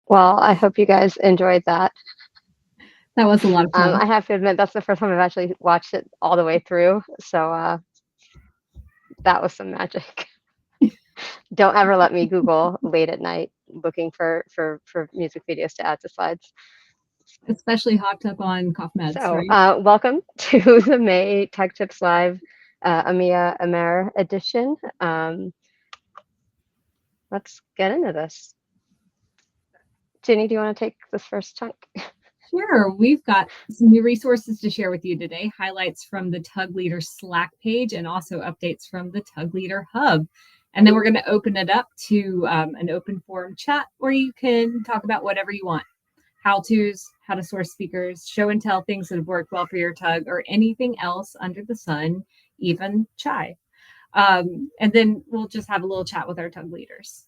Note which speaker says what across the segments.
Speaker 1: Well, I hope you guys enjoyed that.
Speaker 2: That was a lot of fun.
Speaker 1: I have to admit that's the first time I've actually watched it all the way through, so that was some magic. Don't ever let me Google late at night looking for music videos to add to slides.
Speaker 2: Especially hopped up on cough meds,
Speaker 1: So,
Speaker 2: right?
Speaker 1: welcome to the May Tech Tips Live EMEA AMER edition. Let's get into this. Ginny, do you want to take this first chunk?
Speaker 2: Sure. We've got some new resources to share with you today, highlights from the TUG Leader Slack page and also updates from the TUG Leader Hub. And then we're going to open it up to an open forum chat where you can talk about whatever you want. How-tos, how to source speakers, show and tell things that have worked well for your TUG, or anything else under the sun, even chai. And then we'll just have a little chat with our TUG leaders.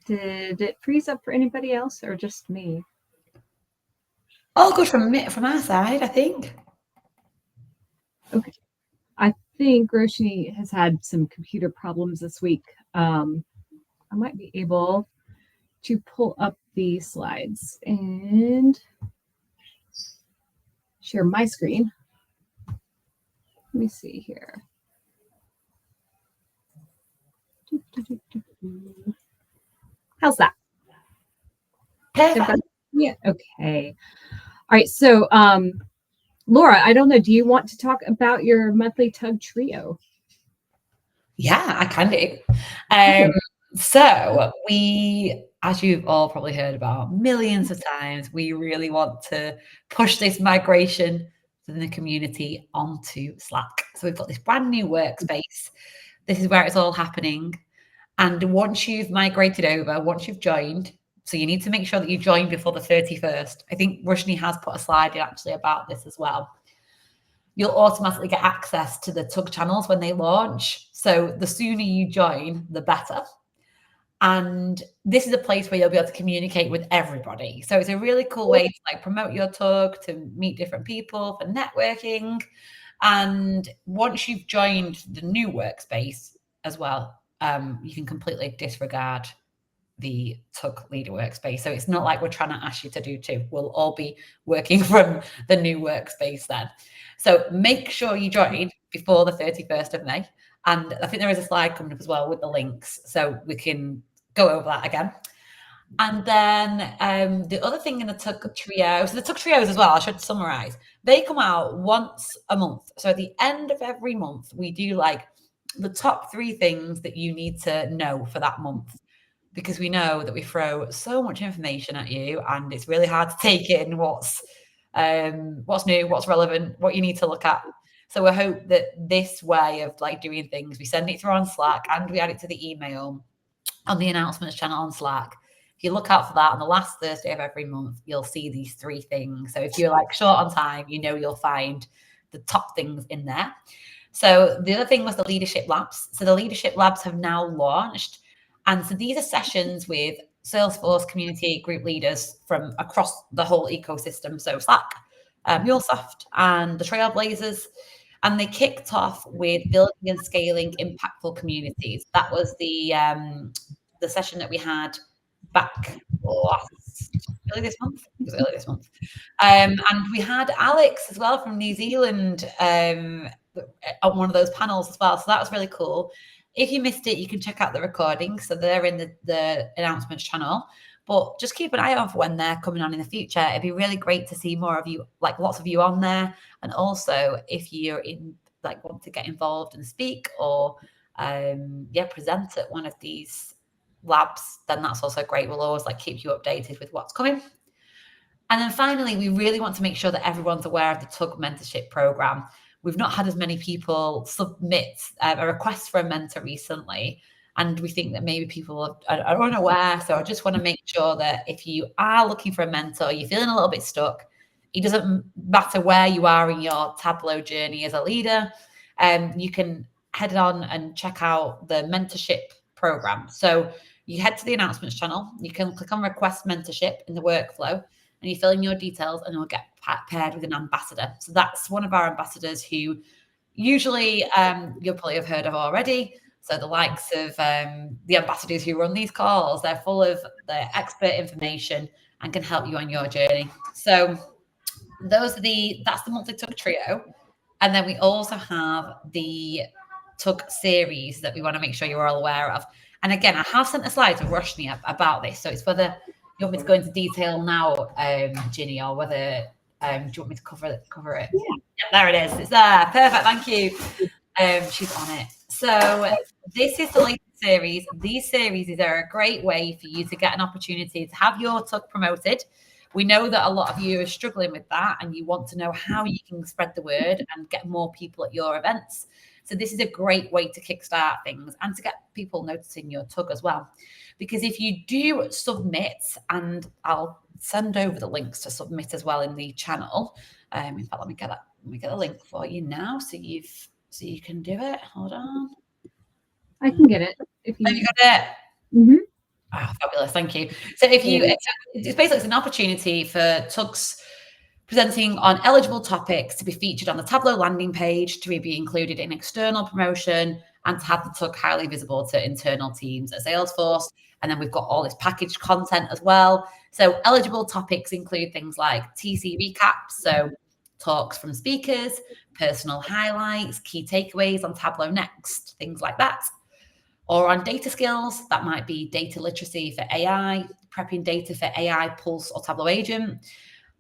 Speaker 2: Did it freeze up for anybody else or just me?
Speaker 3: All good from our side, I think.
Speaker 2: Okay. I think Roshni has had some computer problems this week. I might be able to pull up the slides and share my screen. Let me see here. How's that?
Speaker 3: Perfect.
Speaker 2: Yeah. Okay. All right. So, Laura, I don't know. Do you want to talk about your monthly TUG trio?
Speaker 3: Yeah, I can do. So we, as you've all probably heard about millions of times, we really want to push this migration within the community onto Slack. So we've got this brand new workspace. This is where it's all happening. And once you've migrated over, once you've joined, so you need to make sure that you join before the 31st. I think Rushni has put a slide in actually about this as well. You'll automatically get access to the TUG channels when they launch. So the sooner you join, the better. And this is a place where you'll be able to communicate with everybody. So it's a really cool way to like promote your TUG, to meet different people, for networking. And once you've joined the new workspace as well, you can completely disregard the TUG leader workspace. So it's not like we're trying to ask you to do two. We'll all be working from the new workspace then. So make sure you join before the 31st of May. And I think there is a slide coming up as well with the links, so we can go over that again. And then the other thing in the TUG trio, so the TUG trios as well, I should summarize, they come out once a month. So at the end of every month, we do like the top 3 things that you need to know for that month, because we know that we throw so much information at you and it's really hard to take in what's new, what's relevant, what you need to look at. So we hope that this way of like doing things, we send it through on Slack and we add it to the email on the announcements channel on Slack. If you look out for that on the last Thursday of every month, you'll see these 3 things. So if you're like short on time, you know you'll find the top things in there. So the other thing was the leadership labs. So the leadership labs have now launched. And so these are sessions with Salesforce community group leaders from across the whole ecosystem. So Slack, MuleSoft, and the Trailblazers. And they kicked off with building and scaling impactful communities. That was the session that we had back early this month. It was early this month. And we had Alex as well from New Zealand on one of those panels as well. So that was really cool. If you missed it, you can check out the recordings. So they're in the announcements channel. But just keep an eye on for when they're coming on in the future. It'd be really great to see more of you, like lots of you on there. And also, if you're in, like, want to get involved and speak or, present at one of these labs, then that's also great. We'll always like keep you updated with what's coming. And then finally, we really want to make sure that everyone's aware of the TUG mentorship program. We've not had as many people submit a request for a mentor recently. And we think that maybe people are unaware. So I just want to make sure that if you are looking for a mentor, you're feeling a little bit stuck, it doesn't matter where you are in your Tableau journey as a leader, you can head on and check out the mentorship program. So you head to the announcements channel, you can click on request mentorship in the workflow, and you fill in your details and you'll get paired with an ambassador. So that's one of our ambassadors who usually you'll probably have heard of already. So the likes of the ambassadors who run these calls, they're full of their expert information and can help you on your journey. So that's the monthly TUG trio. And then we also have the TUG series that we want to make sure you're all aware of. And again, I have sent a slide to Roshni about this. So it's whether you want me to go into detail now, Ginny, or whether do you want me to cover it? Yeah, there it is. It's there. Perfect. Thank you. She's on it. So this is the latest series. These series are a great way for you to get an opportunity to have your TUG promoted. We know that a lot of you are struggling with that and you want to know how you can spread the word and get more people at your events. So this is a great way to kickstart things and to get people noticing your TUG as well. Because if you do submit, and I'll send over the links to submit as well in the channel. In fact, let me get a link for you now so you can do it. Hold on.
Speaker 2: I can get it. If you
Speaker 3: got it.
Speaker 2: Mm-hmm.
Speaker 3: Oh, fabulous. Thank you. So it's basically an opportunity for TUGs presenting on eligible topics to be featured on the Tableau landing page, to be included in external promotion, and to have the TUG highly visible to internal teams at Salesforce. And then we've got all this packaged content as well. So eligible topics include things like TC recaps, so talks from speakers, personal highlights, key takeaways on Tableau Next, things like that. Or on data skills, that might be data literacy for AI, prepping data for AI Pulse or Tableau Agent,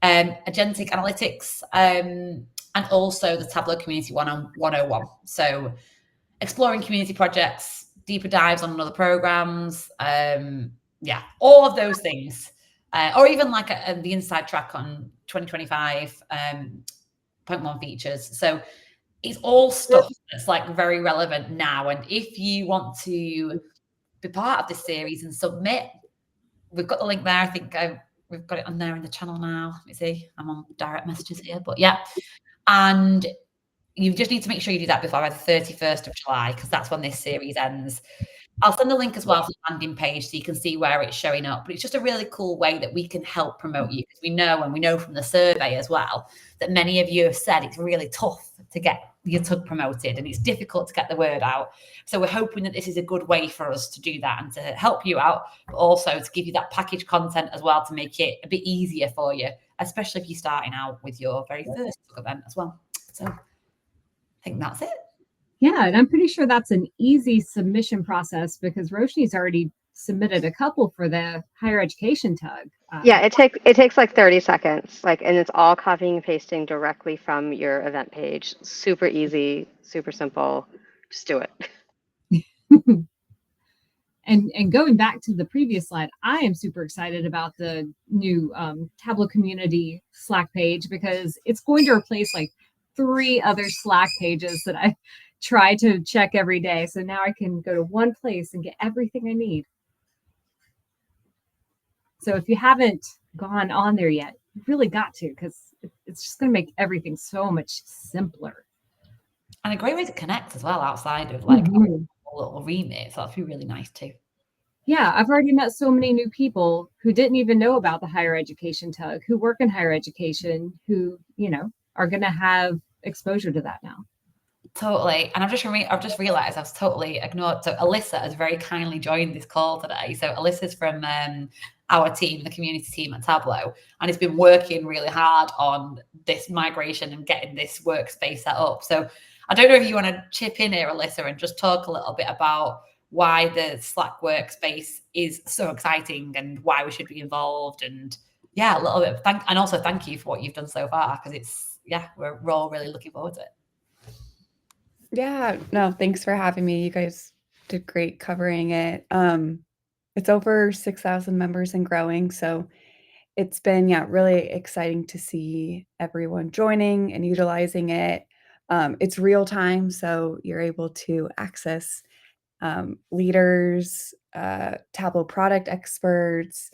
Speaker 3: agentic analytics, and also the Tableau Community 101. So exploring community projects, deeper dives on other programs, all of those things. Or even like the inside track on 2025 0.1 features. So it's all stuff that's like very relevant now. And if you want to be part of this series and submit, we've got the link there. I think we've got it on there in the channel now. Let me see. I'm on direct messages here, but yeah. And you just need to make sure you do that before the 31st of July, because that's when this series ends. I'll send the link as well for the landing page so you can see where it's showing up. But it's just a really cool way that we can help promote you, because we know from the survey as well that many of you have said it's really tough to get your TUG promoted and it's difficult to get the word out. So we're hoping that this is a good way for us to do that and to help you out, but also to give you that package content as well to make it a bit easier for you, especially if you're starting out with your very first TUG event as well. So I think that's it.
Speaker 2: Yeah, and I'm pretty sure that's an easy submission process because Roshni's already submitted a couple for the higher education TUG.
Speaker 1: Yeah, it takes like 30 seconds, and it's all copying and pasting directly from your event page. Super easy, super simple. Just do it.
Speaker 2: And going back to the previous slide, I am super excited about the new Tableau community Slack page because it's going to replace like 3 other Slack pages that I try to check every day. So now I can go to one place and get everything I need. So if you haven't gone on there yet, you really got to, because it's just going to make everything so much simpler.
Speaker 3: And a great way to connect as well outside of like a little remit. So that'd be really nice too.
Speaker 2: Yeah, I've already met so many new people who didn't even know about the higher education TUG, who work in higher education, who, are going to have exposure to that now.
Speaker 3: Totally. And I've just realized I was totally ignored. So Alyssa has very kindly joined this call today. So Alyssa's from our team, the community team at Tableau, and has been working really hard on this migration and getting this workspace set up. So I don't know if you want to chip in here, Alyssa, and just talk a little bit about why the Slack workspace is so exciting and why we should be involved. And a little bit of thank you for what you've done so far, because we're all really looking forward to it.
Speaker 4: Yeah, no, thanks for having me. You guys did great covering it. It's over 6,000 members and growing. So it's been, really exciting to see everyone joining and utilizing it. It's real time, so you're able to access leaders, Tableau product experts,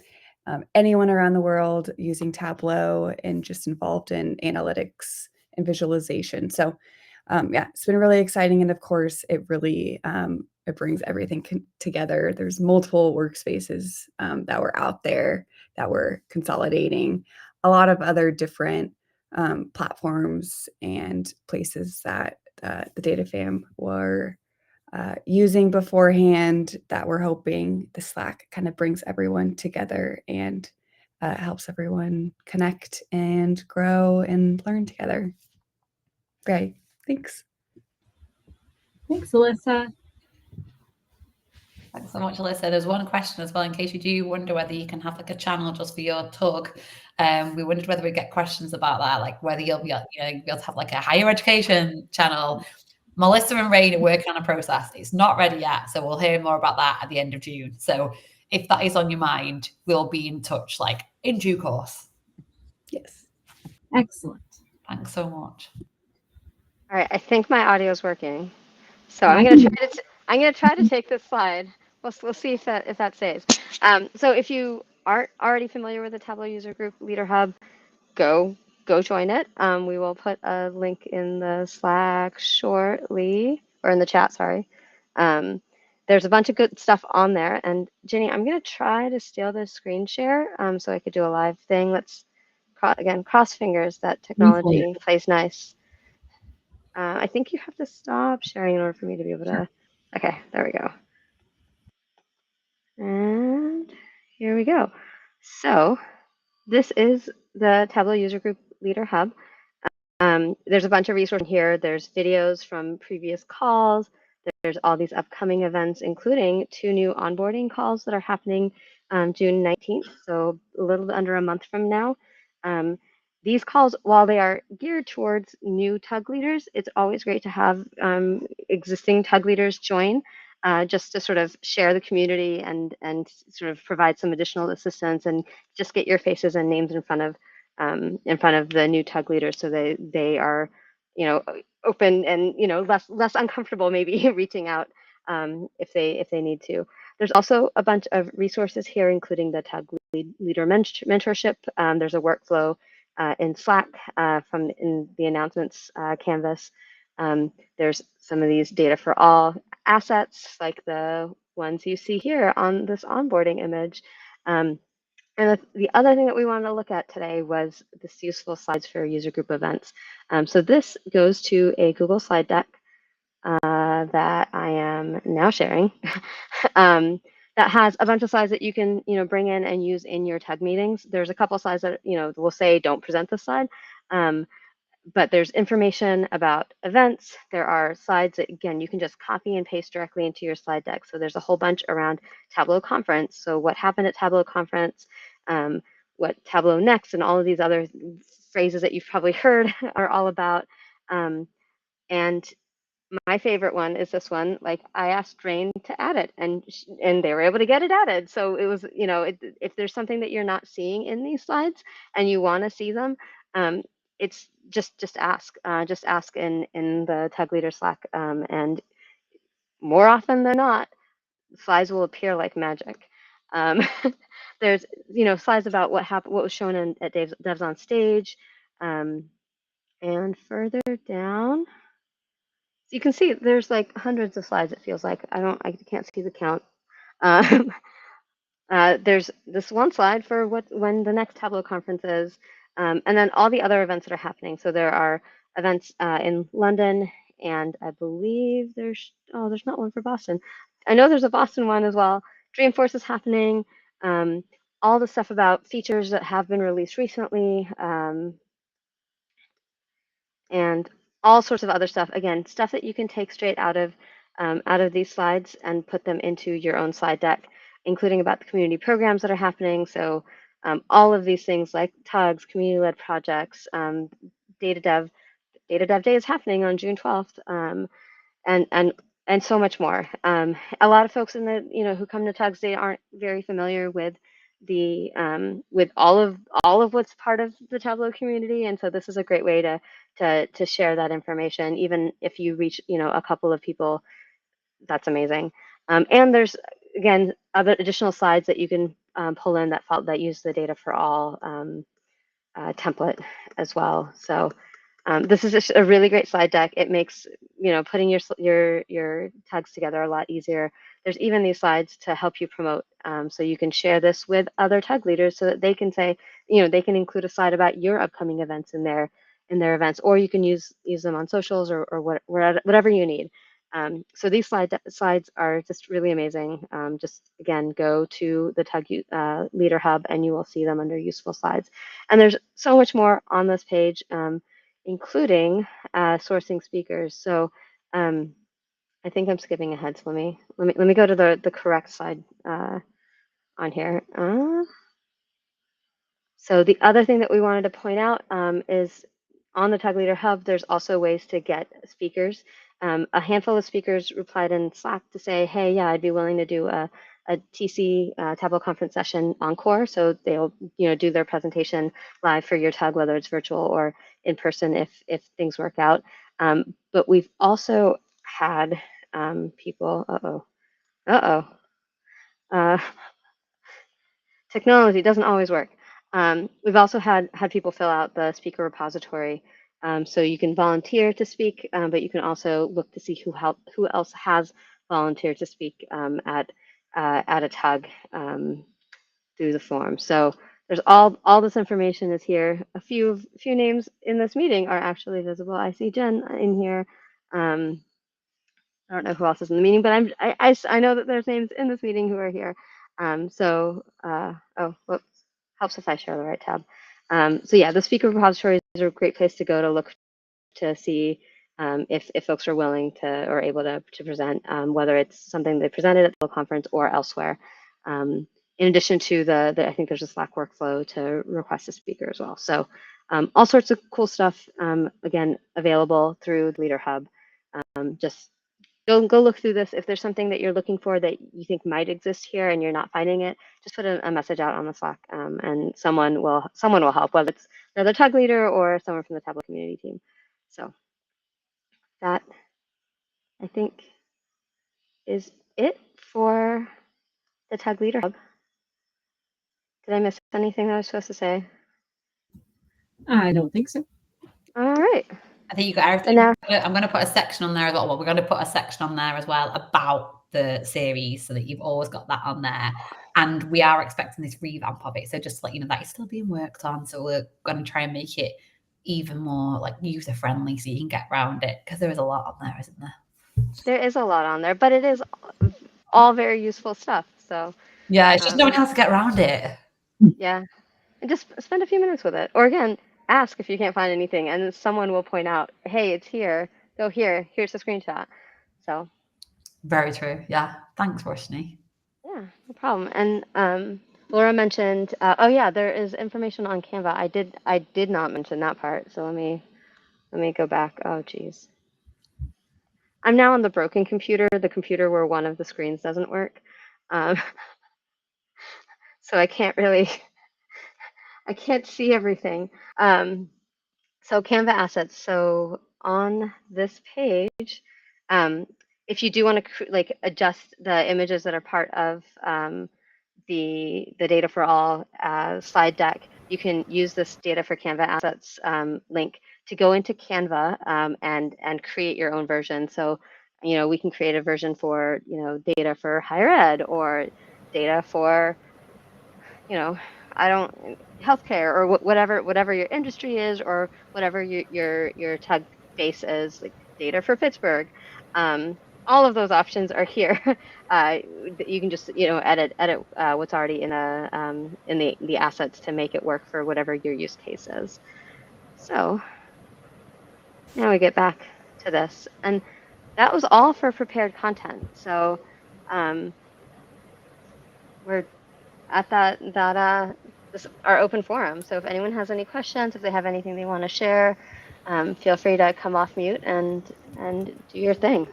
Speaker 4: anyone around the world using Tableau and just involved in analytics and visualization. So it's been really exciting. And of course, it really it brings everything together. There's multiple workspaces that were out there that we're consolidating, a lot of other different platforms and places that the data fam were using beforehand, that we're hoping the Slack kind of brings everyone together and helps everyone connect and grow and learn together. Right. Thanks.
Speaker 2: Thanks, Alyssa.
Speaker 3: Thanks so much, Alyssa. There's one question as well, in case you do wonder whether you can have like a channel just for your TUG. We wondered whether we get questions about that, like whether you'll be, be able to have like a higher education channel. Melissa and Rain are working on a process. It's not ready yet, so we'll hear more about that at the end of June. So if that is on your mind, we'll be in touch, like in due course.
Speaker 4: Yes.
Speaker 2: Excellent.
Speaker 3: Thanks so much.
Speaker 1: All right, I think my audio is working, so I'm gonna try to take this slide. We'll see if that saves. So if you aren't already familiar with the Tableau User Group Leader Hub, go join it. We will put a link in the Slack shortly, or in the chat, sorry. There's a bunch of good stuff on there. And Ginny, I'm going to try to steal this screen share so I could do a live thing. Let's, again, cross fingers that technology plays nice. I think you have to stop sharing in order for me to be able to. Okay, there we go. And here we go. So this is the Tableau User Group Leader Hub. There's a bunch of resources here. There's videos from previous calls. There's all these upcoming events, including 2 new onboarding calls that are happening June 19th, so a little bit under a month from now. These calls, while they are geared towards new TUG leaders, it's always great to have existing TUG leaders join just to sort of share the community and sort of provide some additional assistance and just get your faces and names in front of the new TUG leaders, so they are, open and less uncomfortable maybe reaching out if they need to. There's also a bunch of resources here, including the TUG leader mentorship. There's a workflow in Slack in the announcements canvas. There's some of these data for all assets, like the ones you see here on this onboarding image. And the other thing that we wanted to look at today was this useful slides for user group events. So this goes to a Google slide deck that I am now sharing that has a bunch of slides that you can bring in and use in your TUG meetings. There's a couple slides that will say don't present this slide. But there's information about events. There are slides that, again, you can just copy and paste directly into your slide deck. So there's a whole bunch around Tableau Conference. So what happened at Tableau Conference, what Tableau Next, and all of these other phrases that you've probably heard are all about. And my favorite one is this one. Like, I asked Rain to add it, and they were able to get it added. So it was, if there's something that you're not seeing in these slides and you want to see them, it's just ask in the TUG Leader Slack, and more often than not, slides will appear like magic. There's slides about what happened, what was shown at Devs on Stage, and further down, you can see there's like hundreds of slides. It feels like I can't see the count. There's this one slide for when the next Tableau conference is, and then all the other events that are happening. So there are events in London, and I believe there's not one for Boston. I know there's a Boston one as well. Dreamforce is happening. All the stuff about features that have been released recently, and all sorts of other stuff. Again, stuff that you can take straight out of these slides and put them into your own slide deck, including about the community programs that are happening. So all of these things like TUGs, community-led projects, Data Dev Day is happening on June 12th, and so much more. A lot of folks in the who come to TUGs, they aren't very familiar with the with all of what's part of the Tableau community, and so this is a great way to share that information. Even if you reach a couple of people, that's amazing. And there's, again, other additional slides that you can pull in that use the data for all template as well. So This is just a really great slide deck. It makes, putting your tags together a lot easier. There's even these slides to help you promote. So you can share this with other tug leaders so that they can say, they can include a slide about your upcoming events in their events, or you can use them on socials or whatever you need. So these slides are just really amazing. Just again, go to the TUG Leader Hub and you will see them under useful slides. And there's so much more on this page, including sourcing speakers. So I think I'm skipping ahead. So let me go to the correct slide on here. So the other thing that we wanted to point out is on the TUG Leader Hub, there's also ways to get speakers. A handful of speakers replied in Slack to say, hey, yeah, I'd be willing to do a TC Tableau conference session encore. So they'll do their presentation live for your TUG, whether it's virtual or in person if things work out. But we've also had people, technology doesn't always work. We've also had people fill out the speaker repository. So you can volunteer to speak, but you can also look to see who else has volunteered to speak at a TUG through the form. So there's all this information is here. A few names in this meeting are actually visible. I see Jen in here. I don't know who else is in the meeting, but I know that there's names in this meeting who are here. Whoops, helps if I share the right tab. So yeah, the speaker repositories are a great place to go to look to see if folks are willing to or able to present, whether it's something they presented at the conference or elsewhere. In addition to I think there's a Slack workflow to request a speaker as well. So all sorts of cool stuff, again, available through the Leader Hub. Just go look through this. If there's something that you're looking for that you think might exist here and you're not finding it, just put a message out on the Slack, and someone will help, whether it's another TUG leader or someone from the Tableau community team. So that, I think, is it for the TUG Leader Hub. Did I miss anything that I was supposed to say?
Speaker 2: I don't think so.
Speaker 1: All right.
Speaker 3: I think you got everything.
Speaker 1: Now,
Speaker 3: I'm going to put a section on there as well. Well, we're going to put a section on there as well about the series so that you've always got that on there. And we are expecting this revamp of it. So just to let you know that it's still being worked on. So we're going to try and make it even more like user friendly so you can get around it, because there is a lot on there, isn't there?
Speaker 1: there is a lot on there, but it is all very useful stuff. So
Speaker 3: yeah, it's just knowing how to get around it.
Speaker 1: Yeah, and just spend a few minutes with it. Or again, ask if you can't find anything, and someone will point out, "Hey, it's here. Go here. Here's the screenshot." So
Speaker 3: very true. Yeah, thanks, Roshni.
Speaker 1: Yeah, no problem. And Laura mentioned, oh yeah, there is information on Canva. I did not mention that part. So let me go back. Oh geez, I'm now on the broken computer, the computer where one of the screens doesn't work. So I can't really, I can't see everything. So Canva assets. So on this page, if you do want to like adjust the images that are part of the data for all slide deck, you can use this data for Canva assets link to go into Canva and create your own version. So we can create a version for data for higher ed, or data for healthcare, or whatever your industry is, or whatever your TUG base is, like data for Pittsburgh. All of those options are here. You can just edit what's already in the assets to make it work for whatever your use case is. So now we get back to this, and that was all for prepared content. So we're at our open forum. So if anyone has any questions, if they have anything they want to share, feel free to come off mute and do your thing.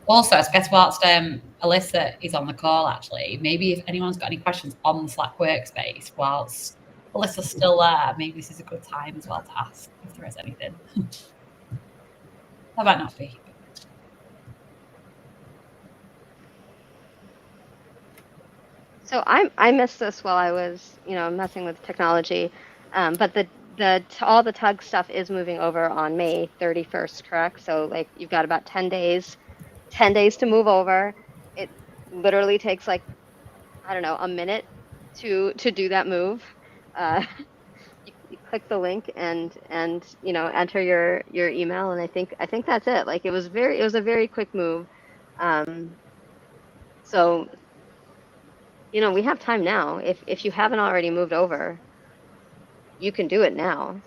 Speaker 3: Also, I guess whilst Alyssa is on the call, actually, maybe if anyone's got any questions on the Slack workspace whilst Alyssa's still there, maybe this is a good time as well to ask if there is anything. That might not be.
Speaker 1: So I missed this while I was, messing with technology, but all the TUG stuff is moving over on May 31st, correct? So like you've got about 10 days to move over. It literally takes like, I don't know, a minute to do that move. Uh, you click the link and enter your email, and I think that's it. Like it was a very quick move. Um, so we have time now. If you haven't already moved over, you can do it now,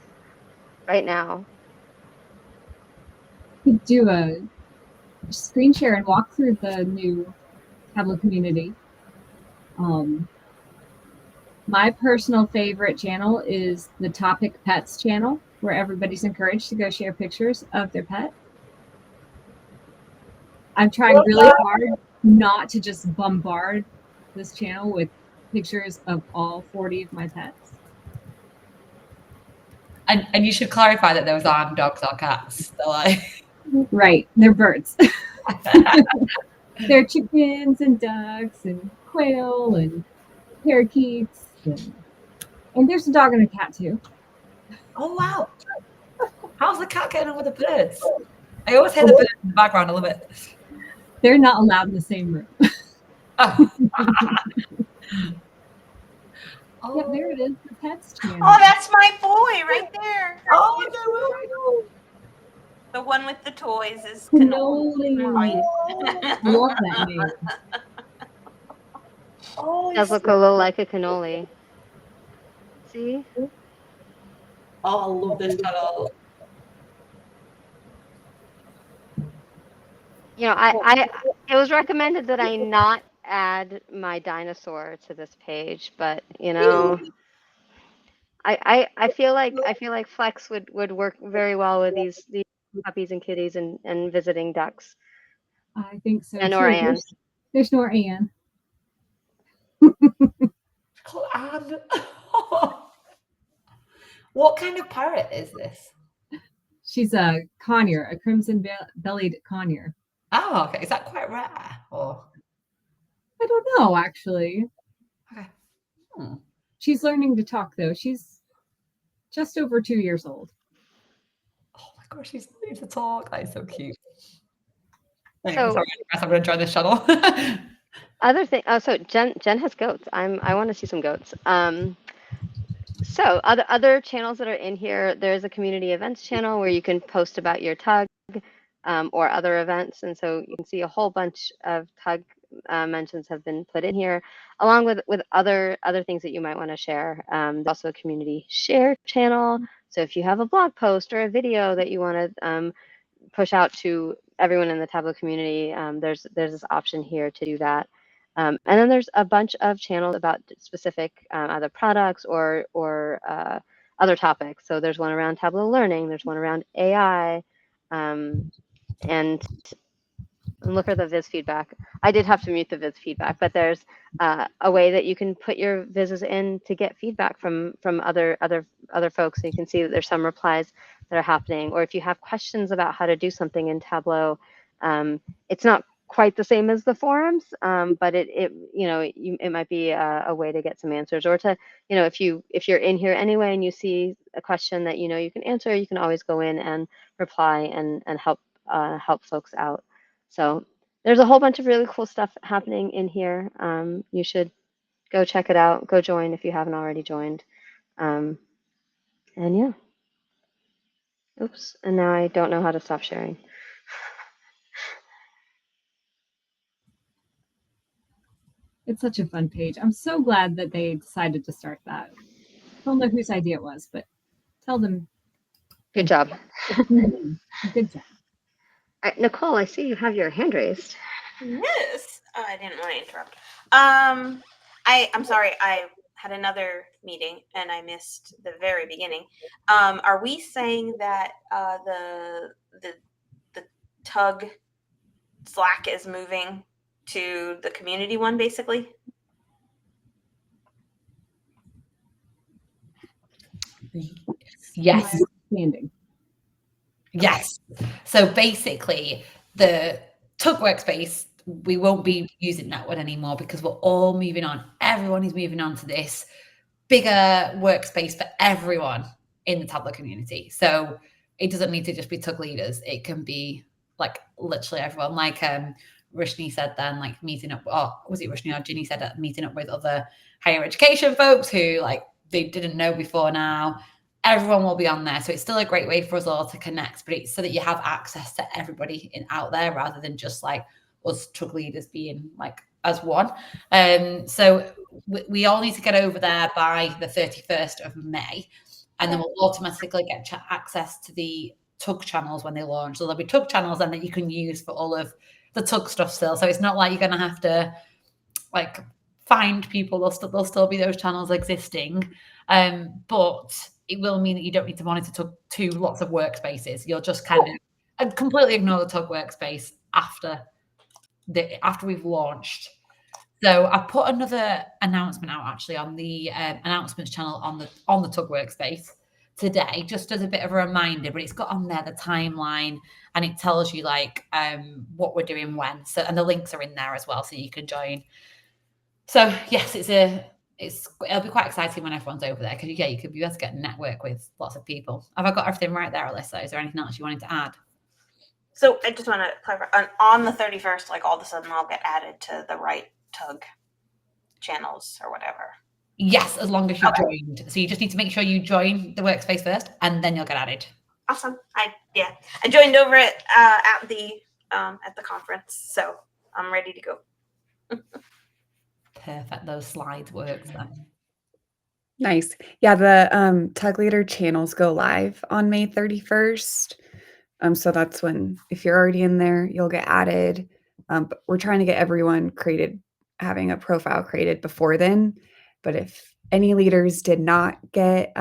Speaker 1: right now.
Speaker 2: Could do a screen share and walk through the new Tableau community. My personal favorite channel is the Topic Pets channel, where everybody's encouraged to go share pictures of their pet. I'm trying really hard not to just bombard this channel with pictures of all 40 of my pets.
Speaker 3: And you should clarify that those aren't dogs or cats. They're like
Speaker 2: Right, they're birds. They're chickens and ducks and quail and parakeets. And there's a dog and a cat too.
Speaker 3: Oh wow. How's the cat getting on with the birds? I always hear the birds in the background a little bit.
Speaker 2: They're not allowed in the same room.
Speaker 3: Oh.
Speaker 2: Yep, there it is, the pets channel.
Speaker 5: Oh, that's my boy right there.
Speaker 3: Oh,
Speaker 5: The one with the toys is
Speaker 2: Cannoli.
Speaker 5: Cannoli.
Speaker 2: I love that name.
Speaker 3: oh,
Speaker 1: Does look a little like a cannoli. See?
Speaker 3: oh, I love this channel.
Speaker 1: It was recommended that I not add my dinosaur to this page, but I feel like Flex would work very well with these puppies and kitties and visiting ducks.
Speaker 2: I think so
Speaker 1: And
Speaker 2: too.
Speaker 1: Nora Ann.
Speaker 2: There's Nora Ann.
Speaker 3: And what kind of parrot is this?
Speaker 2: She's a conure, a crimson-bellied conure.
Speaker 3: Oh, okay. Is that quite rare? Or
Speaker 2: I don't know, actually.
Speaker 3: okay.
Speaker 2: She's learning to talk, though. She's just over 2 years old.
Speaker 3: Oh my gosh, she's learning to talk. That is so cute.
Speaker 1: So-
Speaker 3: Sorry, I guess I'm going to join this channel.
Speaker 1: Other thing. Oh, so Jen has goats. I want to see some goats. So other channels that are in here, there's a community events channel where you can post about your TUG or other events, and so you can see a whole bunch of TUG mentions have been put in here, along with other things that you might want to share. There's also a community share channel. So if you have a blog post or a video that you want to push out to everyone in the Tableau community, there's this option here to do that. And then there's a bunch of channels about specific either products or other topics. So there's one around Tableau Learning, there's one around AI, and look for the Viz feedback. I did have to mute the Viz feedback, but there's a way that you can put your Vizes in to get feedback from other folks. So you can see that there's some replies that are happening, or if you have questions about how to do something in Tableau, it's not quite the same as the forums, but it might be a way to get some answers, or to if you're in here anyway and you see a question that you can answer, you can always go in and reply and help folks out. So there's a whole bunch of really cool stuff happening in here. You should go check it out. Go join if you haven't already joined. And yeah. Oops. And now I don't know how to stop sharing.
Speaker 2: It's such a fun page. I'm so glad that they decided to start that. I don't know whose idea it was, but tell them.
Speaker 1: Good job.
Speaker 2: Good job.
Speaker 1: Nicole, I see you have your hand raised.
Speaker 5: Yes. Oh, I didn't want to interrupt. I'm sorry. I had another meeting and I missed the very beginning. Are we saying that the TUG Slack is moving to the community one, basically?
Speaker 3: Yes.
Speaker 2: Standing.
Speaker 3: Yes. So basically, the TUG workspace, we won't be using that one anymore because we're all moving on. everyone is moving on to this bigger workspace for everyone in the Tableau community. So it doesn't need to just be TUG leaders. It can be like literally everyone. Like Rishni said then, like meeting up, or was it Rishni or Ginny said that meeting up with other higher education folks who like they didn't know before now. Everyone will be on there. So it's still a great way for us all to connect, but it's so that you have access to everybody out there rather than just like us TUG leaders being like as one. So we all need to get over there by the 31st of May, and then we'll automatically get access to the TUG channels when they launch. So there'll be TUG channels then that you can use for all of the TUG stuff still. So it's not like you're going to have to like find people. There'll still be those channels existing, but it will mean that you don't need to monitor two lots of workspaces. You'll just kind of completely ignore the TUG workspace after we've launched. So I put another announcement out actually on the announcements channel on the TUG workspace today, just as a bit of a reminder, but it's got on there the timeline and it tells you like what we're doing when. So, and the links are in there as well, so you can join. So yes, it'll be quite exciting when everyone's over there, because you could be able to get network with lots of people. Have I got everything right there, Alyssa? Is there anything else you wanted to add?
Speaker 5: So I just want to clarify, on the 31st, like all of a sudden I'll get added to the right TUG channels or whatever.
Speaker 3: Yes, as long as you've joined. So you just need to make sure you join the workspace first, and then you'll get added.
Speaker 5: Awesome. I joined over it at the conference, so I'm ready to go.
Speaker 3: Perfect. Those slides work then.
Speaker 4: Nice. Yeah, the TUG leader channels go live on May 31st. So that's when, if you're already in there, you'll get added. But we're trying to get everyone having a profile created before then. But if any leaders did not get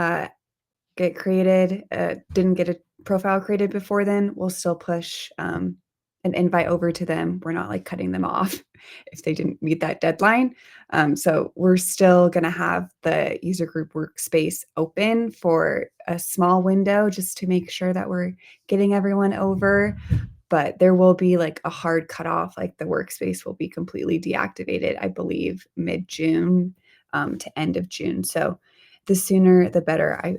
Speaker 4: created, didn't get a profile created before then, we'll still push an invite over to them. We're not like cutting them off if they didn't meet that deadline. So we're still going to have the user group workspace open for a small window just to make sure that we're getting everyone over. But there will be like a hard cutoff, like the workspace will be completely deactivated, I believe, mid-June to end of June. So the sooner the better. I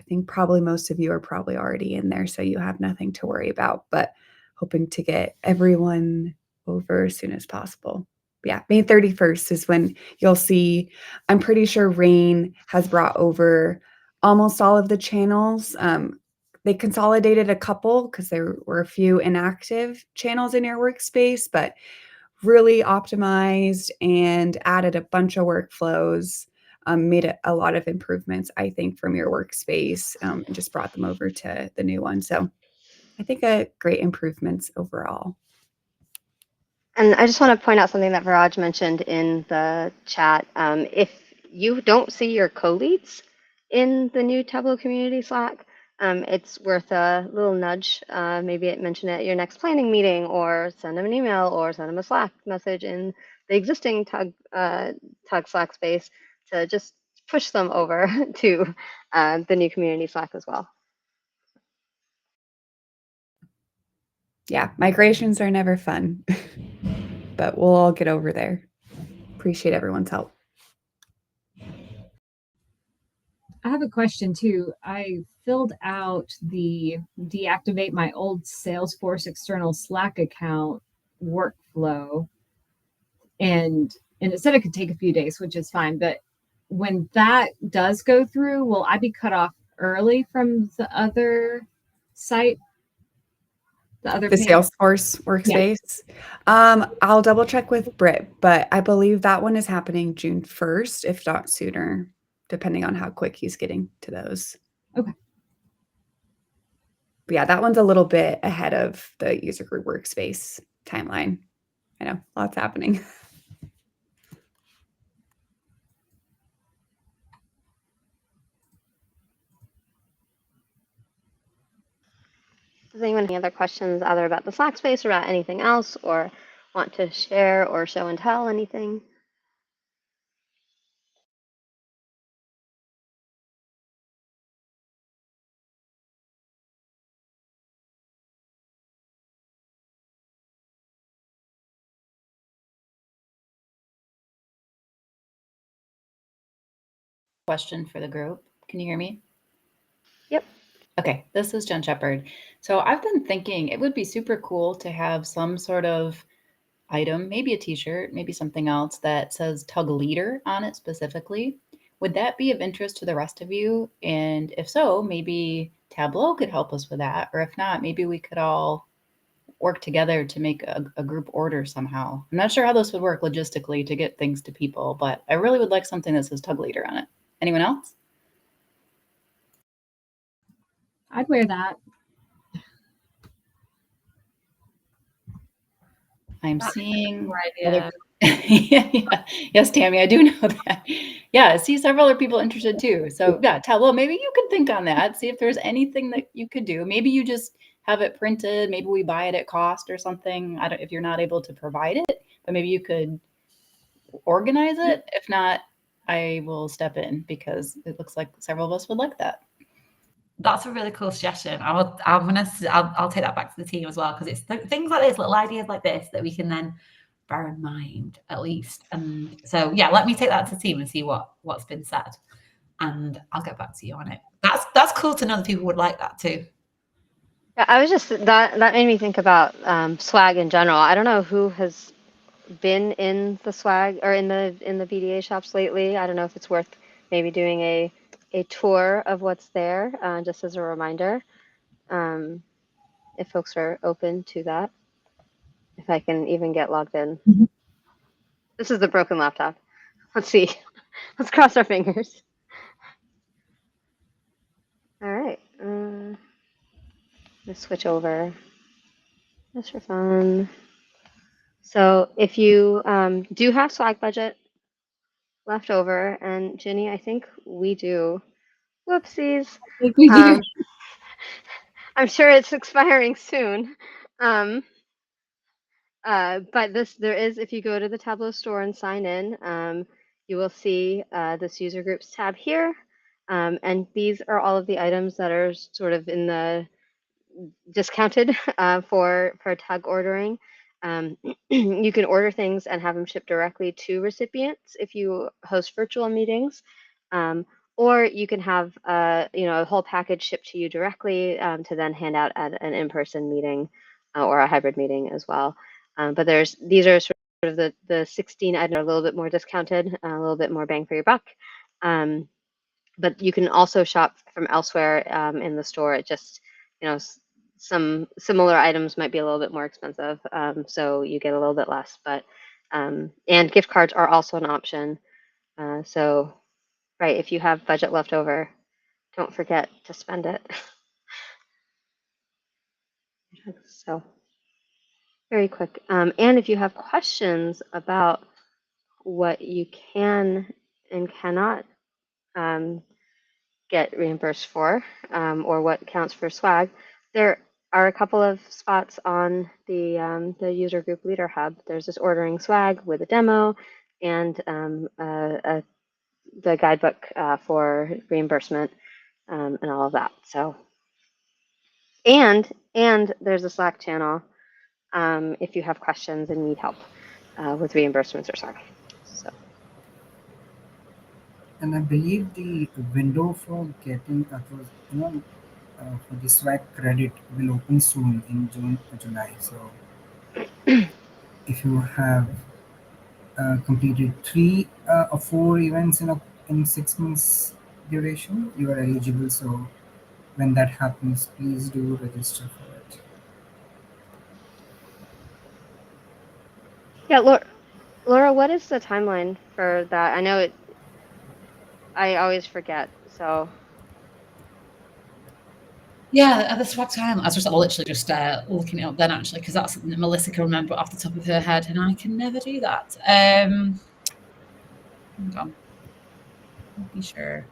Speaker 4: think probably most of you are probably already in there, so you have nothing to worry about, but hoping to get everyone over as soon as possible. Yeah, May 31st is when you'll see, I'm pretty sure Rain has brought over almost all of the channels. They consolidated a couple because there were a few inactive channels in your workspace, but really optimized and added a bunch of workflows. Made a lot of improvements, I think, from your workspace, and just brought them over to the new one. So I think great improvements overall.
Speaker 1: And I just want to point out something that Viraj mentioned in the chat. If you don't see your co-leads in the new Tableau community Slack, it's worth a little nudge. Maybe mention it at your next planning meeting, or send them an email, or send them a Slack message in the existing TUG Slack space to just push them over to the new community Slack as well.
Speaker 4: Yeah, migrations are never fun, but we'll all get over there. Appreciate everyone's help.
Speaker 2: I have a question too. I filled out the deactivate my old Salesforce external Slack account workflow, and it said it could take a few days, which is fine. But when that does go through, will I be cut off early from the other site? The page?
Speaker 4: Salesforce workspace. Yeah. I'll double check with Britt, but I believe that one is happening June 1st, if not sooner, depending on how quick he's getting to those.
Speaker 2: Okay.
Speaker 4: But yeah, that one's a little bit ahead of the user group workspace timeline. I know, lots happening.
Speaker 1: Does anyone have any other questions either about the Slack space or about anything else, or want to share or show and tell anything?
Speaker 6: question for the group. Can you hear me?
Speaker 1: Yep.
Speaker 6: Okay, this is Jen Shepard. So I've been thinking it would be super cool to have some sort of item, maybe a t-shirt, maybe something else that says Tug Leader on it specifically. Would that be of interest to the rest of you? And if so, maybe Tableau could help us with that. Or if not, maybe we could all work together to make a group order somehow. I'm not sure how this would work logistically to get things to people, but I really would like something that says Tug Leader on it. Anyone else?
Speaker 2: I'd wear that.
Speaker 6: I'm seeing
Speaker 3: idea.
Speaker 6: yeah. Yes, Tammy, I do know that. Yeah, I see several other people interested too. So yeah, well, maybe you could think on that. See if there's anything that you could do. Maybe you just have it printed. Maybe we buy it at cost or something. I don't if you're not able to provide it, but maybe you could organize it. If not, I will step in because it looks like several of us would like that.
Speaker 3: That's a really cool suggestion. I'll take that back to the team as well, because it's things like this, little ideas like this that we can then bear in mind at least. And so yeah, let me take that to the team and see what's been said, and I'll get back to you on it. That's cool to know that people would like that too.
Speaker 1: Yeah, I was just that made me think about swag in general. I don't know who has been in the swag or in the BDA shops lately. I don't know if it's worth maybe doing a tour of what's there, just as a reminder, if folks are open to that. If I can even get logged in.
Speaker 2: Mhm.
Speaker 1: This is the broken laptop. Let's see. Let's cross our fingers. All right. Let's switch over just for fun. So if you do have swag budget left over, and Ginny, I think we do. Whoopsies.
Speaker 2: I think we do.
Speaker 1: I'm sure it's expiring soon. But there is, if you go to the Tableau store and sign in, you will see this user groups tab here. And these are all of the items that are sort of in the discounted for TUG ordering. You can order things and have them shipped directly to recipients if you host virtual meetings. Or you can have a whole package shipped to you directly to then hand out at an in-person meeting or a hybrid meeting as well. But these are sort of the 16 items are a little bit more discounted, a little bit more bang for your buck. But you can also shop from elsewhere in the store. It just, some similar items might be a little bit more expensive, so you get a little bit less. But and gift cards are also an option. So, right, if you have budget left over, don't forget to spend it. So, very quick. And if you have questions about what you can and cannot get reimbursed for, or what counts for swag, there are a couple of spots on the user group leader hub. There's this ordering swag with a demo and the guidebook for reimbursement and all of that. So, and there's a Slack channel if you have questions and need help with reimbursements or swag. So.
Speaker 7: And I believe the window for getting for the swag credit will open soon in June or July. So if you have completed 3 or 4 events in 6 months duration, you are eligible. So when that happens, please do register for it.
Speaker 1: Yeah, Laura, what is the timeline for that? I know I always forget, so.
Speaker 3: Yeah, the swag time. I was just literally just looking it up then, actually, because that's something that Melissa can remember off the top of her head, and I can never do that. Hold on. Be sure.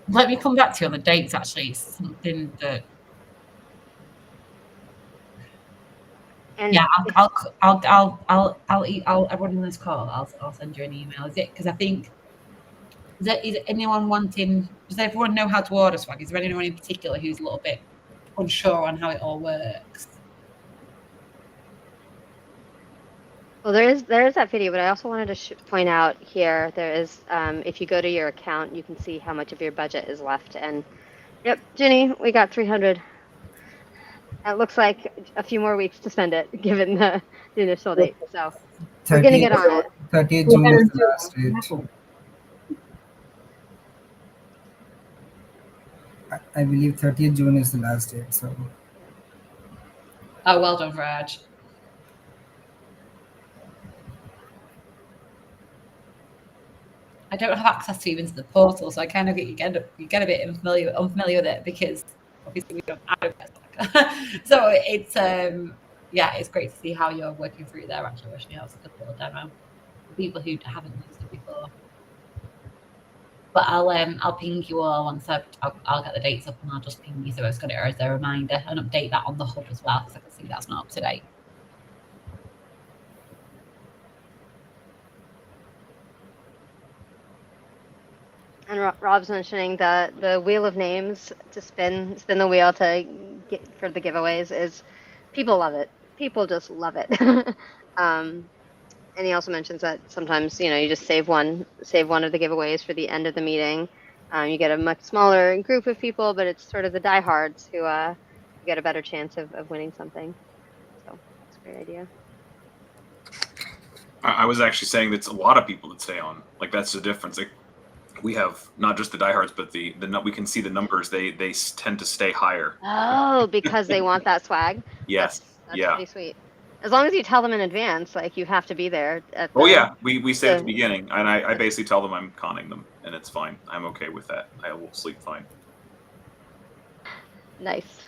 Speaker 3: Let me come back to you on the dates. Actually, it's something that.
Speaker 1: And
Speaker 3: yeah, I'll everyone in this call. I'll send you an email. Is it because I think is anyone wanting? Does everyone know how to order swag? Is there anyone in particular who's a little bit unsure on how it all works?
Speaker 1: Well, there is that video, but I also wanted to point out here there is if you go to your account, you can see how much of your budget is left. And yep, Ginny, we got 300. It looks like a few more weeks to spend it, given the initial date. So we're gonna
Speaker 7: 30th,
Speaker 1: get on it.
Speaker 7: 30th
Speaker 2: We
Speaker 7: June
Speaker 2: better
Speaker 7: is the
Speaker 2: do
Speaker 7: last date.
Speaker 2: raffle.
Speaker 7: I believe 30th June is the last date. So
Speaker 3: Oh, well done, Raj. I don't have access to even to the portal, so I kind of you get a bit unfamiliar with it because obviously I don't get Slack. So it's yeah, it's great to see how you're working through there. Actually, wishing you a good little demo for people who haven't used it before. But I'll ping you all once I'll get the dates up, and I'll just ping you so it's got it as a reminder and update that on the hub as well, because I can see that's not up to date.
Speaker 1: And Rob's mentioning the wheel of names to spin the wheel to get for the giveaways is people love it. People just love it. And he also mentions that sometimes you just save one of the giveaways for the end of the meeting. You get a much smaller group of people, but it's sort of the diehards who get a better chance of winning something. So that's a great idea.
Speaker 8: I was actually saying that's a lot of people that stay on. Like that's the difference. Like, we have not just the diehards, but we can see the numbers. They tend to stay higher.
Speaker 1: Oh, because they want that swag.
Speaker 8: Yes.
Speaker 1: That's
Speaker 8: Yeah.
Speaker 1: pretty sweet. As long as you tell them in advance, like you have to be there at the.
Speaker 8: Oh yeah, we say at the
Speaker 1: the-
Speaker 8: beginning, and I basically tell them I'm conning them, and it's fine. I'm okay with that. I will sleep fine.
Speaker 1: Nice.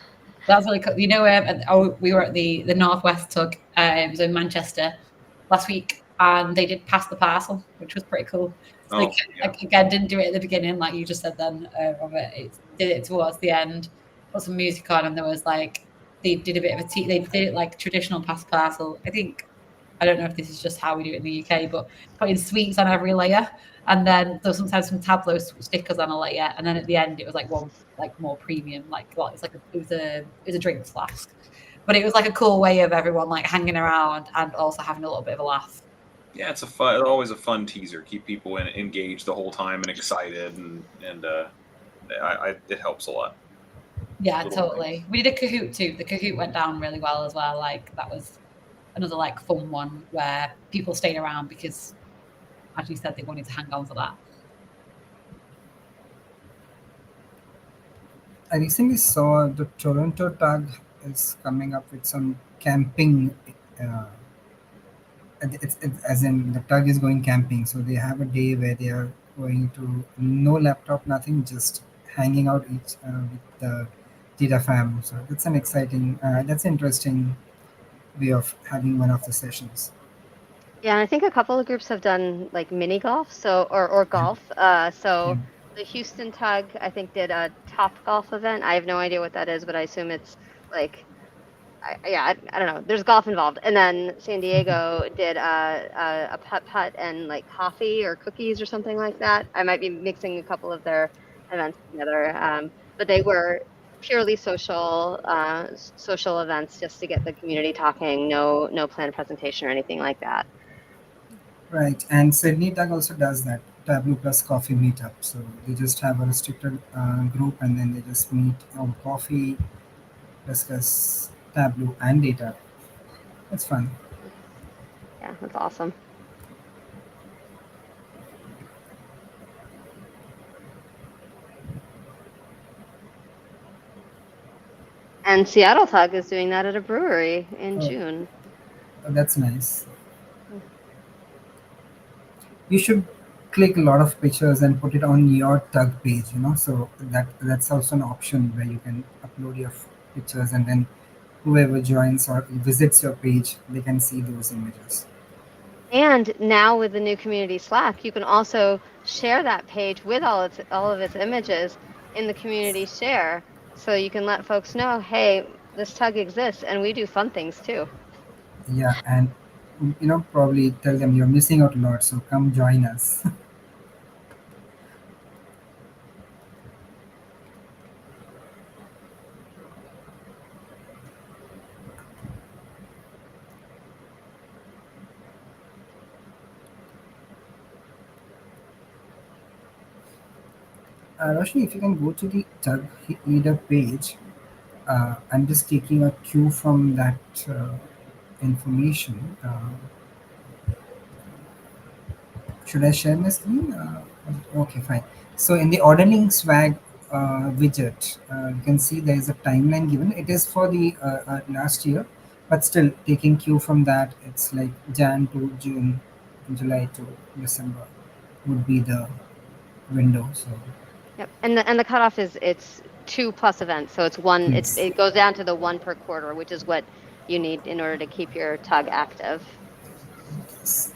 Speaker 3: That's really cool. We were at the Northwest Tug, it was in Manchester last week, and they did pass the parcel, which was pretty cool. So
Speaker 8: Oh, yeah.
Speaker 3: again, didn't do it at the beginning, like you just said then, Robert. It did it towards the end, put some music on, and there was like, they did a bit of they did it like traditional pass parcel. I don't know if this is just how we do it in the UK, but putting sweets on every layer, and then there's sometimes some tableau stickers on a layer, and then at the end it was like one like more premium, it was a drinks flask, but it was like a cool way of everyone like hanging around and also having a little bit of a laugh.
Speaker 8: Yeah, it's always a fun teaser. Keep people engaged the whole time and excited, and it helps a lot.
Speaker 3: Yeah,
Speaker 8: Little
Speaker 3: totally.
Speaker 8: things.
Speaker 3: We did a Kahoot too. The Kahoot went down really well as well. Like that was another like fun one where people stayed around because, as you said, they wanted to hang on for that.
Speaker 7: I recently saw the Toronto TUG is coming up with some camping. Uh, as in the TUG is going camping, so they have a day where they are going to no laptop, nothing, just hanging out with the data fam. So that's an exciting, that's an interesting way of having one of the sessions.
Speaker 1: Yeah, and I think a couple of groups have done like mini golf, or golf. So
Speaker 7: Yeah.
Speaker 1: the Houston Tug, I think, did a top golf event. I have no idea what that is, but I assume it's like, I don't know. There's golf involved. And then San Diego did a putt and like coffee or cookies or something like that. I might be mixing a couple of their events together, but they were purely social events just to get the community talking. No planned presentation or anything like that.
Speaker 7: Right, and Sydney Tug also does that Tableau plus coffee meetup. So they just have a restricted group, and then they just meet on coffee, discuss Tableau and data. It's fun.
Speaker 1: Yeah, that's awesome. And Seattle Tug is doing that at a brewery in
Speaker 7: Oh,
Speaker 1: June.
Speaker 7: that's nice. You should click a lot of pictures and put it on your tug page, so that's also an option where you can upload your pictures, and then whoever joins or visits your page, they can see those images.
Speaker 1: And now with the new community Slack, you can also share that page with all of its images in the community share, so you can let folks know, hey, this tug exists, and we do fun things too.
Speaker 7: Yeah, and probably tell them you're missing out a lot, so come join us. Roshni, if you can go to the TUG leader page, I'm just taking a cue from that information. Should I share my screen? Okay, fine. So in the ordering swag widget, you can see there is a timeline given. It is for the last year, but still taking cue from that, it's like Jan to June, July to December would be the window. So
Speaker 1: Yep. And the cutoff is it's 2+ events. So it's one,
Speaker 7: yes.
Speaker 1: it goes down to the 1 per quarter, which is what you need in order to keep your tug active.
Speaker 7: Yes.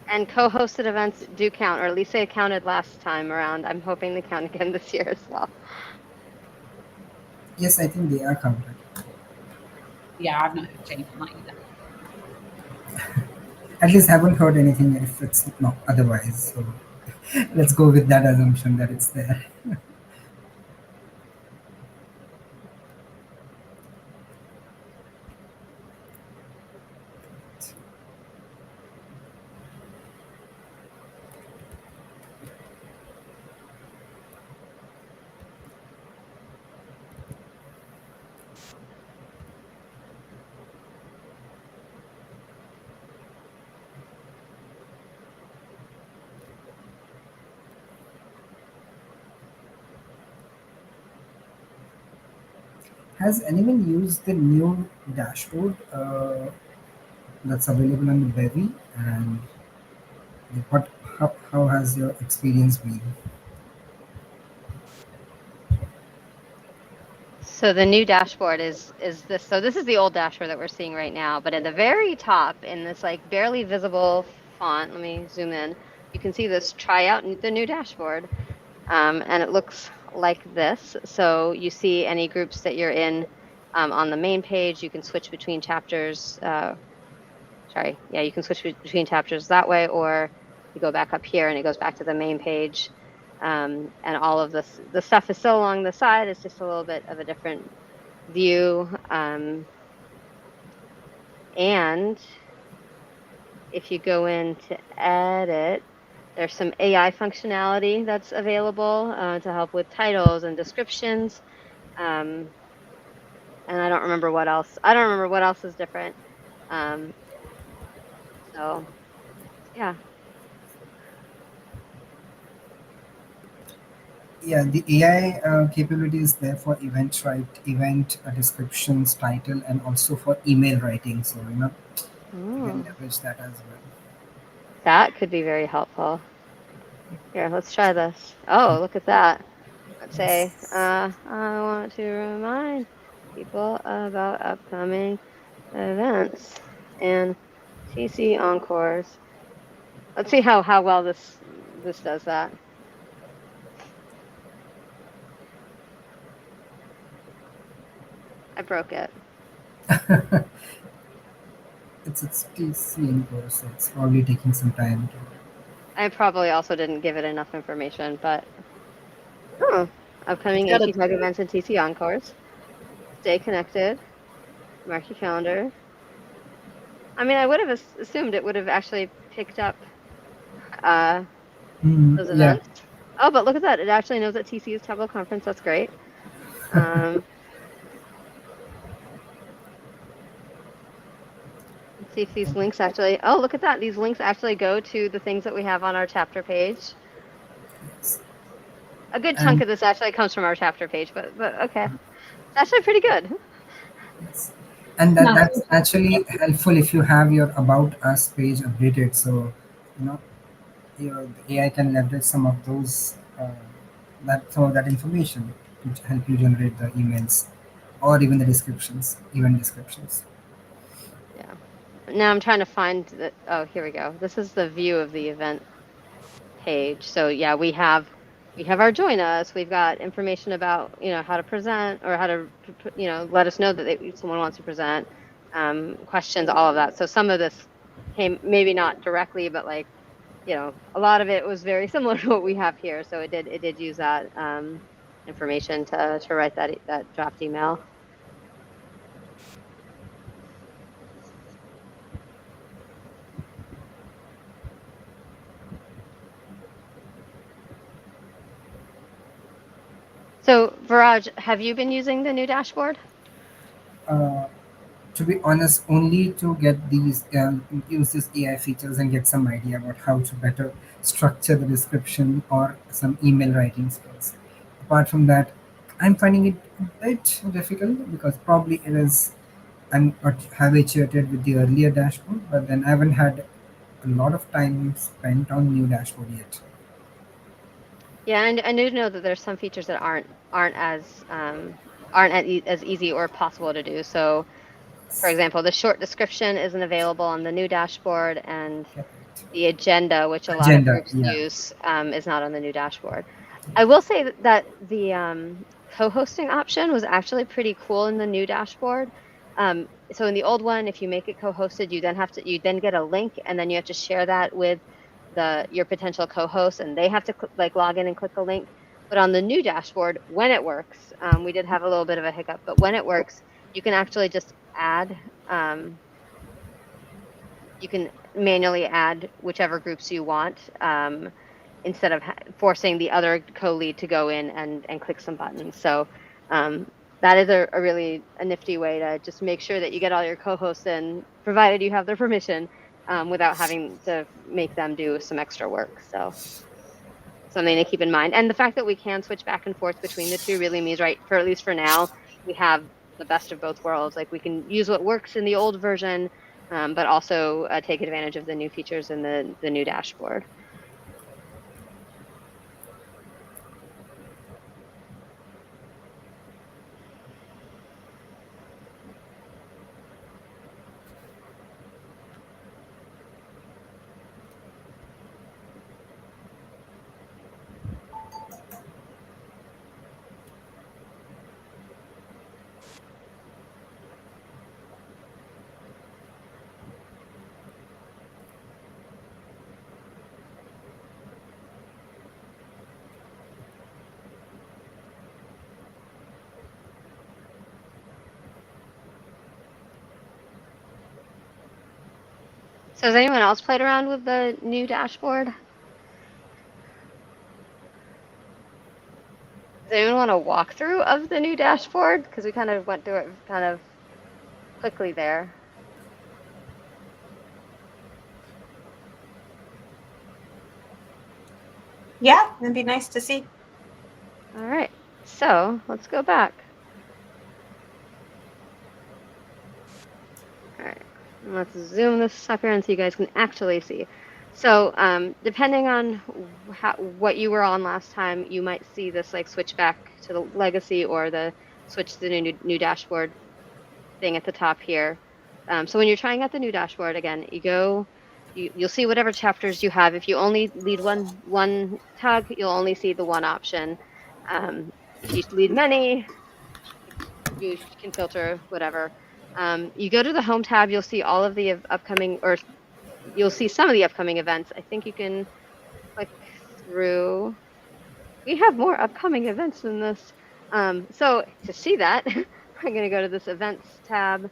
Speaker 1: And co-hosted events do count, or at least they counted last time around. I'm hoping they count again this year as well.
Speaker 7: Yes, I think they are counted.
Speaker 3: Yeah, I've not heard anything like that.
Speaker 7: At least haven't heard anything if it's not otherwise. So let's go with that assumption that it's there. Has anyone used the new dashboard that's available on the Bevy? And what, how has your experience been?
Speaker 1: So the new dashboard is this. So this is the old dashboard that we're seeing right now, but at the very top in this like barely visible font, let me zoom in. You can see this try out the new dashboard. And it looks like this. So you see any groups that you're in on the main page. You can switch between chapters. You can switch between chapters that way, or you go back up here and it goes back to the main page. And all of this, the stuff is still along the side. It's just a little bit of a different view. And if you go in to edit, there's some AI functionality that's available to help with titles and descriptions. And I don't remember what else. I don't remember what else is different. So yeah.
Speaker 7: Yeah, the AI capability is there for event descriptions, title, and also for email writing. So you can
Speaker 1: Oh,
Speaker 7: leverage that as well.
Speaker 1: that could be very helpful. Here, let's try this. Oh, look at that. Let's say,
Speaker 7: Yes.
Speaker 1: I want to remind people about upcoming events and TC encores. Let's see how well this does that. I broke it.
Speaker 7: It's TC in course, so it's probably taking some time to.
Speaker 1: I probably also didn't give it enough information, but oh,
Speaker 6: It's
Speaker 1: upcoming
Speaker 6: got a
Speaker 1: AT-Tug events and TC encores. Stay connected. Mark your calendar. I mean, I would have assumed it would have actually picked up those
Speaker 7: Yeah.
Speaker 1: events. Oh, but look at that. It actually knows that TC is Tableau Conference. That's great. Let's see if these links actually, oh, look at that. These links actually go to the things that we have on our chapter page.
Speaker 7: Yes.
Speaker 1: A good chunk
Speaker 7: And
Speaker 1: of this actually comes from our chapter page, but okay. It's actually pretty good.
Speaker 7: yes. And
Speaker 2: Not
Speaker 7: that's actually helpful if you have your about us page updated. So you know the AI can leverage some of that information to help you generate the emails or even the descriptions, event descriptions.
Speaker 1: Yeah. Now I'm trying to find the, oh, here we go. This is the view of the event page. So yeah, we have our join us. We've got information about how to present or how to let us know that someone wants to present, questions, all of that. So some of this came maybe not directly, but like a lot of it was very similar to what we have here. So it did use that information to write that draft email. So, Viraj, have you been using the new dashboard?
Speaker 7: Uh, to be honest, only to get these use these AI features and get some idea about how to better structure the description or some email writing skills. Apart from that, I'm finding it a bit difficult because probably it is I'm habituated with the earlier dashboard, but then I haven't had a lot of time spent on new dashboard yet.
Speaker 1: Yeah, and I do know that there's some features that aren't as easy or possible to do. So, for example, the short description isn't available on the new dashboard, and
Speaker 7: Correct.
Speaker 1: the agenda, which a lot of
Speaker 7: Agenda,
Speaker 1: groups
Speaker 7: yeah.
Speaker 1: use, is not on the new dashboard. I will say that the co-hosting option was actually pretty cool in the new dashboard. So in the old one, if you make it co-hosted, you then get a link, and then you have to share that with your potential co-host, and they have to like log in and click a link. But on the new dashboard, when it works, we did have a little bit of a hiccup, but when it works, you can actually just add. You can manually add whichever groups you want, instead of forcing the other co-lead to go in and click some buttons. So um, that is a really a nifty way to just make sure that you get all your co-hosts in, provided you have their permission, without having to make them do some extra work. So something to keep in mind. And the fact that we can switch back and forth between the two really means, right, for at least for now, we have the best of both worlds. Like we can use what works in the old version, but also take advantage of the new features in the new dashboard. So has anyone else played around with the new dashboard? Does anyone want a walkthrough of the new dashboard? Because we kind of went through it kind of quickly there.
Speaker 5: Yeah, it'd be nice to see.
Speaker 1: All right, so let's go back. All right, let's zoom this sucker in so you guys can actually see. So depending on what you were on last time, you might see this like switch back to the legacy or the switch to the new dashboard thing at the top here. So when you're trying out the new dashboard, again, you'll see whatever chapters you have. If you only lead one tug, you'll only see the one option. If you lead many, you can filter whatever. You go to the home tab, you'll see all of the upcoming, or you'll see some of the upcoming events. I think you can click through. We have more upcoming events than this. So to see that, I'm going to go to this events tab,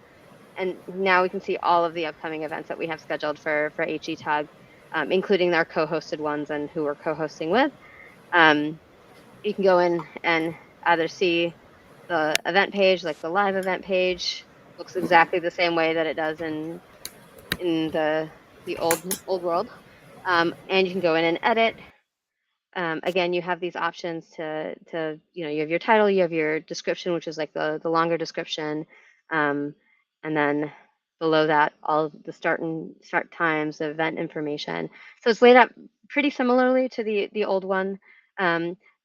Speaker 1: and now we can see all of the upcoming events that we have scheduled for HE Tug, including our co-hosted ones and who we're co-hosting with. You can go in and either see the event page, like the live event page, looks exactly the same way that it does in the old world, and you can go in and edit. Again, you have these options you have your title, you have your description, which is like the longer description, and then below that, all of the start times, the event information. So it's laid out pretty similarly to the old one.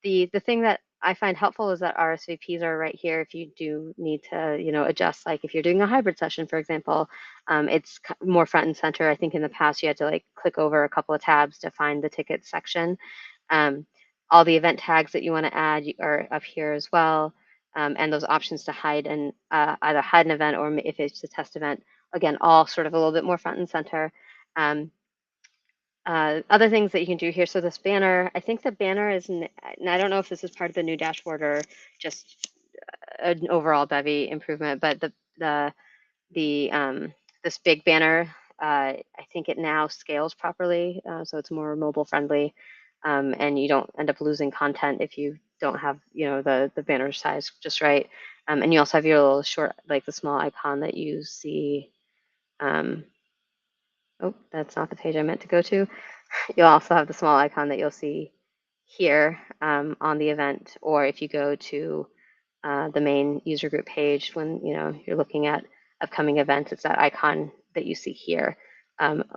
Speaker 1: The thing that I find helpful is that RSVPs are right here if you do need to, adjust. Like if you're doing a hybrid session, for example, it's more front and center. I think in the past you had to like click over a couple of tabs to find the tickets section. All the event tags that you want to add are up here as well, and those options to hide and either hide an event or if it's a test event, again, all sort of a little bit more front and center. Other things that you can do here. So this banner, I think the banner is, and I don't know if this is part of the new dashboard or just an overall Bevy improvement, but this big banner, I think it now scales properly, so it's more mobile friendly, and you don't end up losing content if you don't have, the banner size just right. And you also have your little short, like the small icon that you see. Oh, that's not the page I meant to go to. You'll also have the small icon that you'll see here on the event, or if you go to the main user group page when you're looking at upcoming events, it's that icon that you see here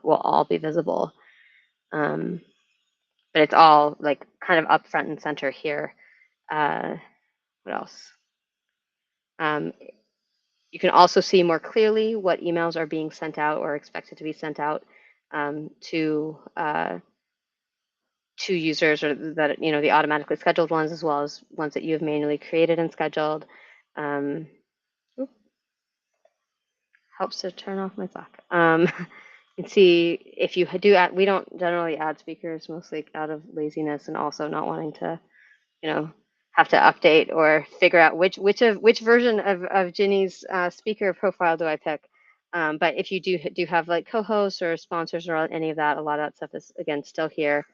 Speaker 1: will all be visible. But it's all like kind of up front and center here. What else? You can also see more clearly what emails are being sent out or expected to be sent out to users, or that the automatically scheduled ones, as well as ones that you have manually created and scheduled. Helps to turn off my clock. You can see if you do add, we don't generally add speakers, mostly out of laziness and also not wanting to, have to update or figure out which version of Ginny's speaker profile do I pick. But if you do have like co-hosts or sponsors or any of that, a lot of that stuff is again still here.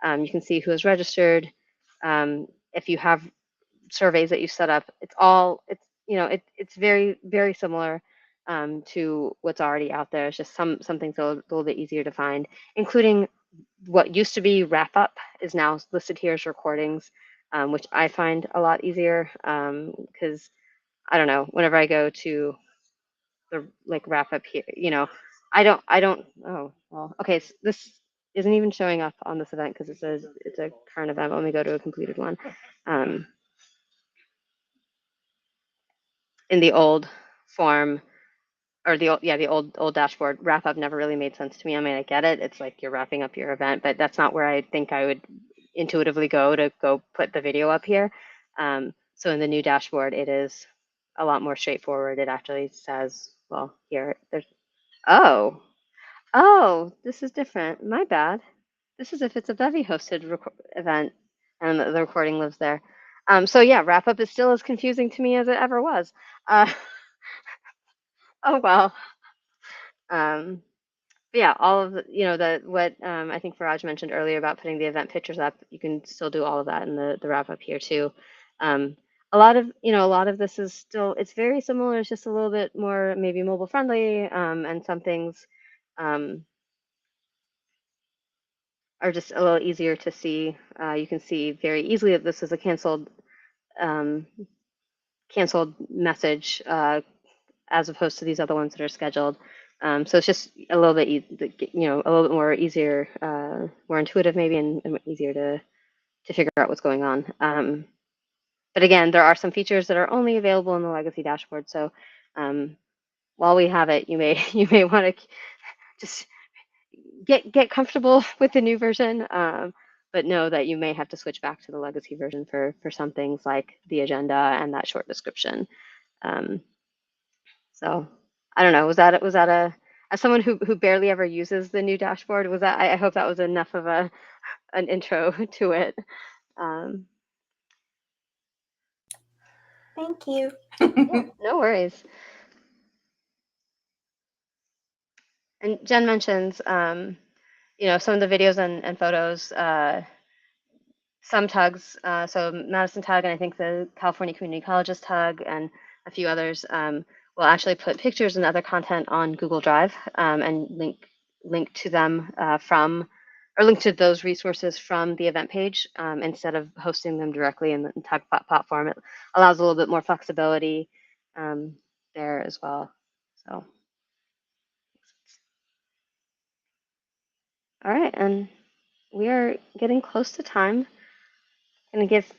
Speaker 1: You can see who is registered. If you have surveys that you set up, it's very, very similar to what's already out there. It's just some things a little bit easier to find, including what used to be wrap up is now listed here as recordings, which I find a lot easier because I don't know, whenever I go to the like wrap up here, I don't, oh, well, okay, so this isn't even showing up on this event because it says it's a current event. Let me go to a completed one. In the old form, or the old dashboard, wrap up never really made sense to me. I mean, I get it. It's like you're wrapping up your event, but that's not where I think I would intuitively go put the video up here. So in the new dashboard, it is a lot more straightforward. It actually says, well, here, oh, this is different. My bad. This is if it's a Bevy hosted event and the recording lives there. So yeah, wrap up is still as confusing to me as it ever was. Oh well. But yeah, all of what I think Faraj mentioned earlier about putting the event pictures up, you can still do all of that in the wrap up here too. A lot of this is still, it's very similar. It's just a little bit more maybe mobile friendly, and some things are just a little easier to see. You can see very easily that this is a canceled message as opposed to these other ones that are scheduled. So it's just a little bit, a little bit more easier, more intuitive maybe, and easier to figure out what's going on. But again, there are some features that are only available in the legacy dashboard. So while we have it, you may want to just get comfortable with the new version, but know that you may have to switch back to the legacy version for some things like the agenda and that short description. So I don't know. Was that a, as someone who barely ever uses the new dashboard, was that, I hope that was enough of an intro to it.
Speaker 5: Thank you.
Speaker 1: Yeah, no worries. And Jen mentions, some of the videos and photos, some TUGs, so Madison TUG, and I think the California Community Colleges TUG, and a few others, will actually put pictures and other content on Google Drive, and link to them link to those resources from the event page, instead of hosting them directly in the TUG platform. It allows a little bit more flexibility there as well. So, all right, and we are getting close to time. I'm gonna give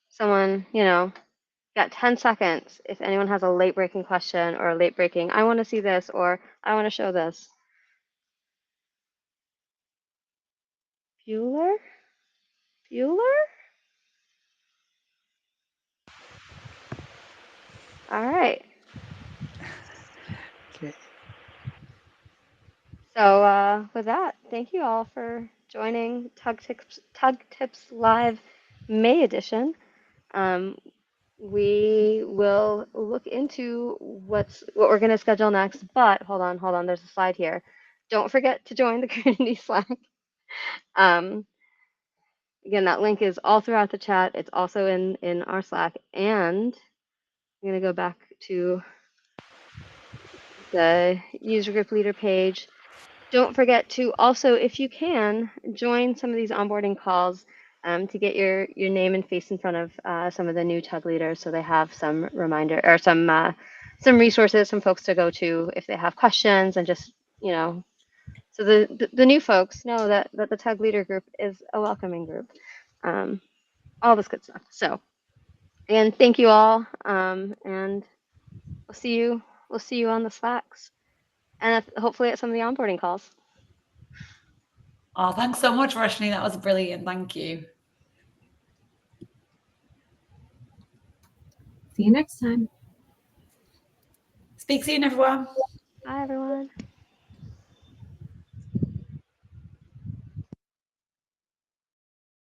Speaker 1: someone, got 10 seconds if anyone has a late breaking question or a late breaking, I want to see this, or I want to show this. Bueller? All right.
Speaker 9: Okay.
Speaker 1: So with that, thank you all for joining TUG Tips Live May edition. We will look into what we're going to schedule next, but hold on, there's a slide here. Don't forget to join the community Slack. again, that link is all throughout the chat. It's also in our Slack. And I'm going to go back to the user group leader page. Don't forget to also, if you can, join some of these onboarding calls to get your name and face in front of some of the new TUG leaders, so they have some reminder or some resources, some folks to go to if they have questions, and just, you know, so the new folks know that the TUG leader group is a welcoming group. All this good stuff. So, and thank you all, and we'll see you on the Slacks, and hopefully at some of the onboarding calls.
Speaker 3: Oh, thanks so much, Roshni. That was brilliant. Thank you.
Speaker 2: See you next time.
Speaker 3: Speak soon, everyone.
Speaker 1: Bye, everyone.